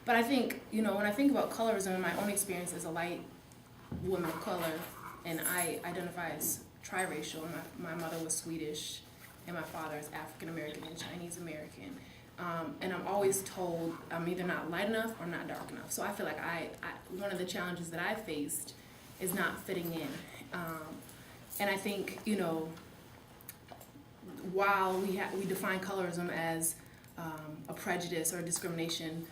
But I think, when I think about colorism in my own experience as a light woman of color, and I identify as triracial, my mother was Swedish, and my father is African American and Chinese American. And I'm always told I'm either not light enough or not dark enough. So I feel like one of the challenges that I faced is not fitting in. And I think, while we define colorism as a prejudice or discrimination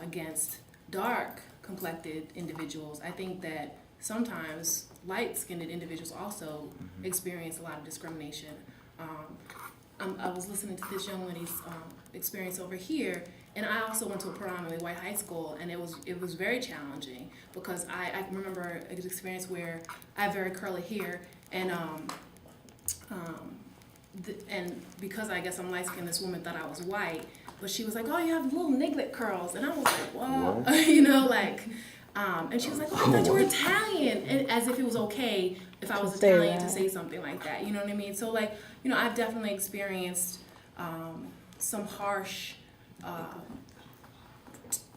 against dark complected individuals, I think that sometimes light-skinned individuals also experience a lot of discrimination. I was listening to this young lady's experience over here, and I also went to a predominantly white high school, and it was very challenging because I remember an experience where I have very curly hair, and and because I guess I'm light-skinned, this woman thought I was white, but she was like, "Oh, you have little niglet curls," and I was like, "Whoa," and she was like, "Oh, I thought you were Italian," and as if it was okay if I was Italian to say something like that. You know what I mean? So I've definitely experienced some harsh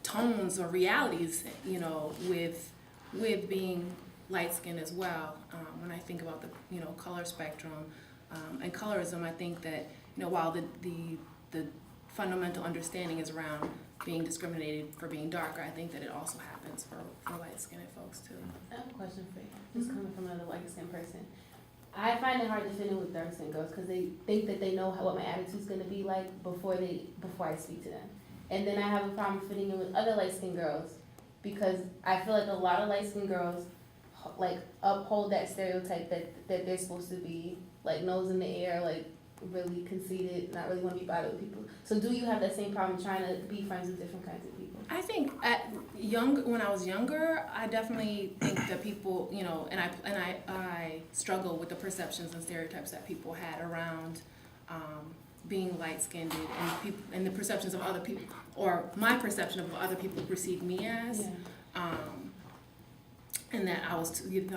tones or realities, with being light-skinned as well. When I think about the color spectrum and colorism, I think that while the fundamental understanding is around being discriminated for being darker, I think that it also happens for light-skinned folks too. I have a question for you, just coming from another light-skinned person. I find it hard to fit in with dark-skinned girls because they think that they know what my attitude's going to be like before I speak to them. And then I have a problem fitting in with other light-skinned girls because I feel like a lot of light-skinned girls uphold that stereotype that they're supposed to be nose in the air, really conceited, not really want to be bothered with people. So do you have that same problem trying to be friends with different kinds of people? I think when I was younger, I definitely think that people, and I struggle with the perceptions and stereotypes that people had around being light-skinned and the perceptions of other people, or my perception of what other people perceive me as. Yeah. And that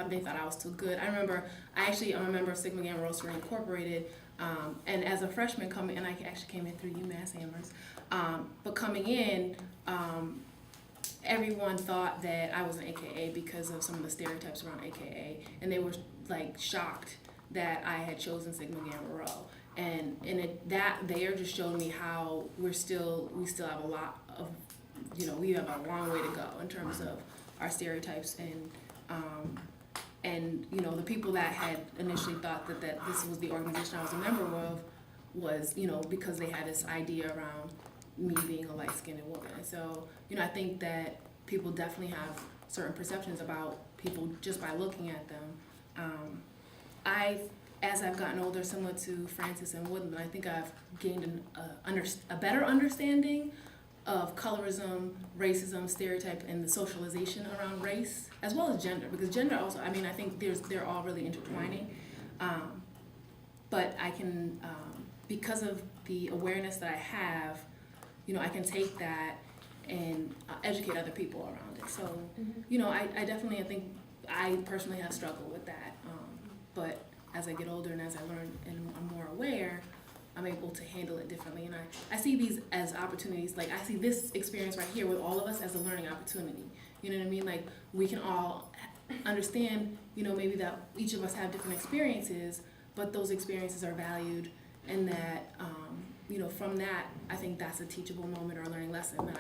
they thought I was too good. I'm a member of Sigma Gamma Rho Sorority Incorporated, and as a freshman coming, and I actually came in through UMass Amherst, but coming in, everyone thought that I was an AKA because of some of the stereotypes around AKA, and they were shocked that I had chosen Sigma Gamma Rho, and that there just showed me how we still have a lot of, we have a long way to go in terms of our stereotypes and the people that had initially thought that this was the organization I was a member of was because they had this idea around me being a light-skinned woman. And so I think that people definitely have certain perceptions about people just by looking at them. As I've gotten older, similar to Francis and Woodland, I think I've gained a better understanding of colorism, racism, stereotype, and the socialization around race, as well as gender, because gender also, I think they're all really intertwining. But I can, because of the awareness that I have, I can take that and educate other people around it. So, I definitely, I think I personally have struggled with that. But as I get older and as I learn and I'm more aware, I'm able to handle it differently. And I see these as opportunities. I see this experience right here with all of us as a learning opportunity. You know what I mean? We can all understand, maybe that each of us have different experiences, but those experiences are valued, and that, from that, I think that's a teachable moment or a learning lesson that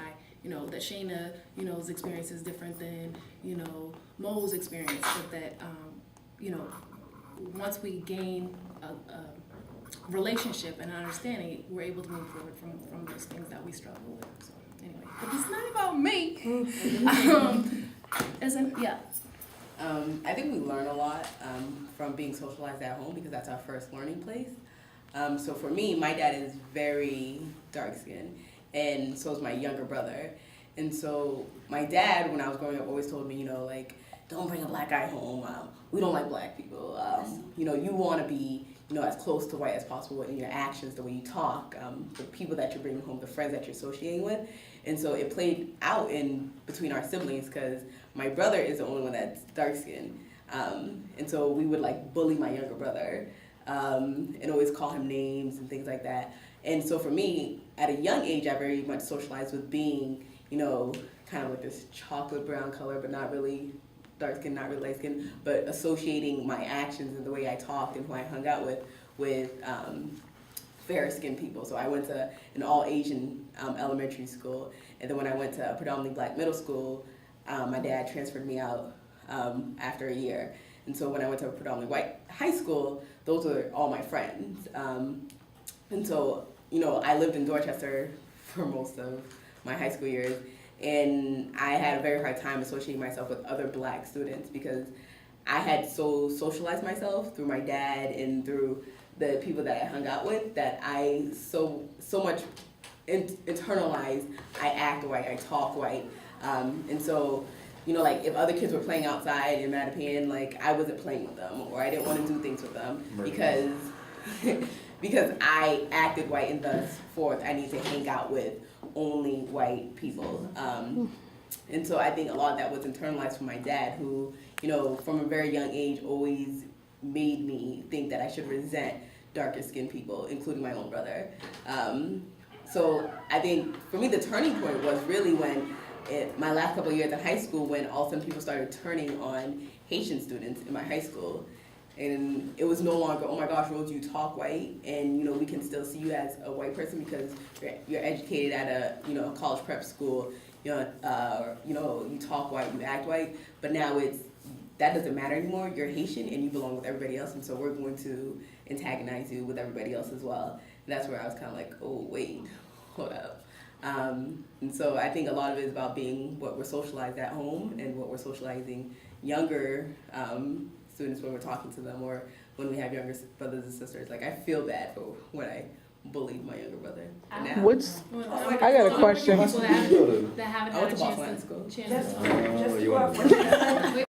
that Shayna's experience is different than, Mo's experience, but that, once we gain a relationship and understanding, we're able to move forward from those things that we struggle with. So anyway, but it's not about me. I think we learn a lot from being socialized at home because that's our first learning place. So for me, my dad is very dark-skinned, and so is my younger brother. And so my dad, when I was growing up, always told me, don't bring a black guy home. We don't like black people. You want to be as close to white as possible in your actions, the way you talk, the people that you're bringing home, the friends that you're associating with. And so it played out in between our siblings because my brother is the only one that's dark-skinned. And so we would bully my younger brother and always call him names and things like that. And so for me, at a young age, I very much socialized with being, you know, kind of like this chocolate brown color, but not really dark skin, not really light skin, but associating my actions and the way I talked and who I hung out with fair skinned people. So I went to an all Asian elementary school, and then when I went to a predominantly black middle school, my dad transferred me out after a year. And so when I went to a predominantly white high school, those were all my friends. And so, you know, I lived in Dorchester for most of my high school years, and I had a very hard time associating myself with other black students because I had so socialized myself through my dad and through the people that I hung out with that I so much internalized, I act white, I talk white. And so, you know, like if other kids were playing outside in Mattapan, like I wasn't playing with them or I didn't want to do things with them because because I acted white and thus forth I need to hang out with only white people. And so I think a lot of that was internalized from my dad, who, you know, from a very young age always made me think that I should resent darker skinned people, including my own brother. So I think for me the turning point was really when my last couple of years in high school, when all of a sudden people started turning on Haitian students in my high school. And it was no longer, oh my gosh, Rose, you talk white, and you know we can still see you as a white person because you're educated at a, you know, college prep school. You know, you talk white, you act white. But now that doesn't matter anymore. You're Haitian and you belong with everybody else, and so we're going to antagonize you with everybody else as well. And that's where I was kind of like, oh wait, hold up. And so I think a lot of it is about being what we're socialized at home and what we're socializing younger students when we're talking to them or when we have younger brothers and sisters. Like I feel bad for when I bullied my younger brother. Now, I got a question. People that haven't I had went a to Boston chance School. to Just